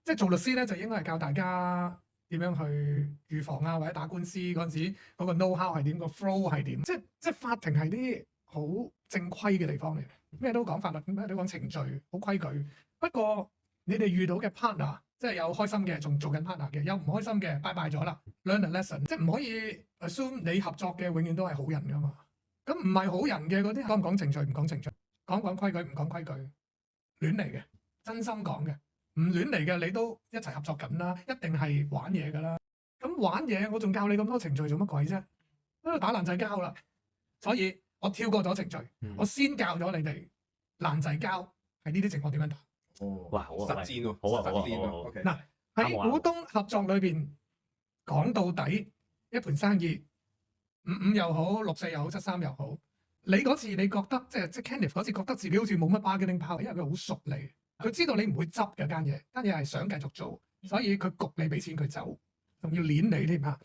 即係做律師咧，就應該係教大家點樣去預防啊，或者打官司嗰陣時嗰個 know how 係點，個 flow 係點。即係法庭係啲好正規嘅地方嚟嘅，咩都講法律，咩都講程序，好規矩。不過你哋遇到嘅 partner， 即係有開心嘅，仲做緊 partner 嘅，有唔開心嘅，拜拜咗啦。Learn a lesson，即係唔可以 assume 你合作嘅永遠都係好人噶嘛。咁唔係好人嘅嗰啲，講唔講程序唔講程序，講規矩唔講規矩，亂嚟嘅，真心講嘅。唔亂嚟嘅，你都一齊合作緊啦，一定係玩嘢㗎啦。咁玩嘢，我仲教你咁多程序做乜鬼啫？喺度打爛仔交啦。所以我跳過咗程序，我先教咗你哋爛仔交係呢啲情況點樣打。哇，好啊，實戰喎，好啊，實戰喎。OK，嗱喺股東合作裏邊講到底，一盤生意55又好，64又好，73又好，你嗰次你覺得即係 Kenneth 嗰次覺得自己好似冇乜 bargaining power，因為佢好熟你。佢知道你唔會執嘅間嘢係想繼續做，所以佢焗你俾錢佢走，仲要攆你添嚇。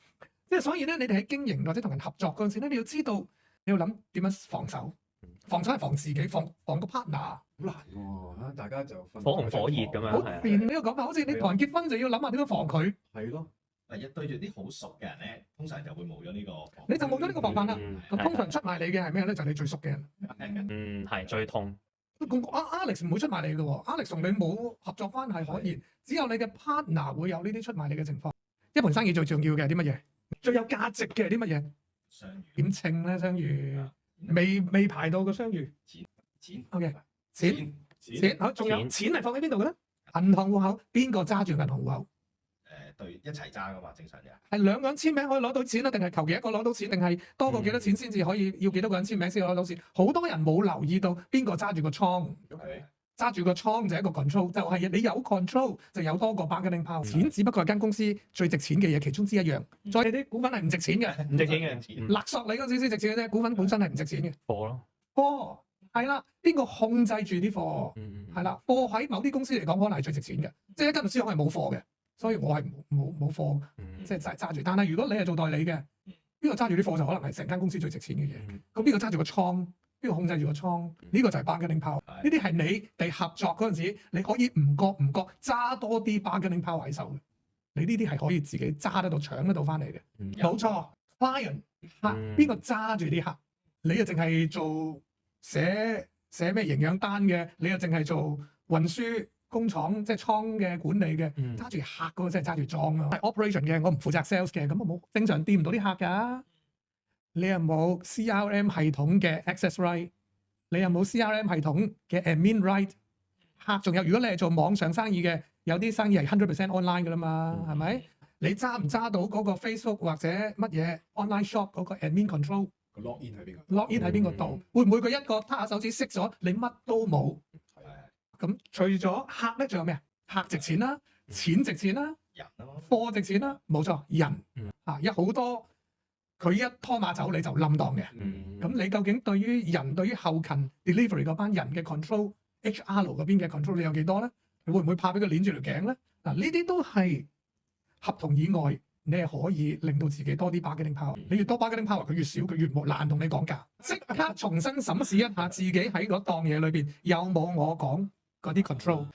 即係所以咧，你哋喺經營或者同人合作嗰陣時咧，你要知道你要諗點樣防守。防守係防自己，防個 partner。好難喎，大家就火紅火熱咁樣。好變呢個講法，好似你同人結婚就要諗下點樣防佢。係咯，一對住啲好熟嘅人咧，通常就會冇咗呢個。你就冇咗呢個防範啦。咁通常出賣你嘅係咩咧？就係你最熟嘅人。係最痛。Alex 唔會出賣你嘅喎 ，Alex 同你冇合作關係可言，只有你嘅 partner 會有呢啲出賣你嘅情況。一盤生意最重要嘅係啲乜嘢？最有價值嘅係啲乜嘢？相遇點稱咧？相遇未排到個相遇。錢 OK， 錢好，仲有錢係放喺邊度嘅咧？銀行戶口，邊個揸住銀行戶口？對，一齊揸噶嘛，正常嘅。係兩個人簽名可以攞到錢啊，定係求其一個攞到錢，定係多過幾多錢先至可以要幾多個人簽名先攞到錢？好多人冇留意到邊個揸住個倉，揸住個倉就係一個 control，就係你有 control 就有多個 bargaining power。錢只不過係間公司最值錢嘅嘢其中之一樣，再啲股份係唔值錢嘅，唔值錢嘅，勒索你嗰陣時先值錢嘅啫，股份本身係唔值錢嘅。貨咯，貨係啦，邊個控制住啲貨？係啦，貨喺某啲公司嚟講可能係最值錢嘅，即係一間律師行係冇貨嘅。所以我係冇貨，即係揸住。但係如果你係做代理嘅，邊個揸住啲貨就可能係成間公司最值錢嘅嘢。咁邊個揸住個倉？邊個控制住個倉？呢個就係 bargaining power。呢啲係你哋合作嗰陣時，你可以唔覺揸多啲 bargaining power 喺手嘅。你呢啲係可以自己揸得到、搶得到翻嚟嘅。冇錯 ，client 客邊個揸住啲客？你就淨係做寫咩營養單嘅，你就淨係做運輸。工廠即係倉嘅管理嘅，揸住客嗰個即係揸住莊啊。係 operation 嘅，我唔負責 sales 嘅，咁我冇正常掂唔到啲客㗎。你又冇 CRM 系統嘅 access right， 你又冇 CRM 系統嘅 admin right。客仲有，如果你係做網上生意嘅，有啲生意係100% online 㗎啦嘛，係咪？你揸唔揸到嗰個 Facebook 或者乜嘢 online shop 嗰個 admin control？ 個 login 喺邊個 ？login 喺邊個度？會唔會佢一個攤下手指熄咗，你乜都冇？咁除咗客咧，仲有咩啊？客值錢啦，錢值錢啦，人咯，貨值錢啦，冇錯，人有好多佢一拖馬走你就冧檔嘅。咁你究竟對於人對於後勤 delivery 嗰班人嘅 control，HR 嗰邊嘅 control 你有幾多咧？你會唔會怕俾佢攆住條頸咧？嗱，呢啲都係合同以外，你係可以令到自己多啲 bargaining power。你越多 bargaining power，佢越少，佢越冇難同你講價。即刻重新審視一下自己喺嗰檔嘢裏邊有冇我講嗰啲 control。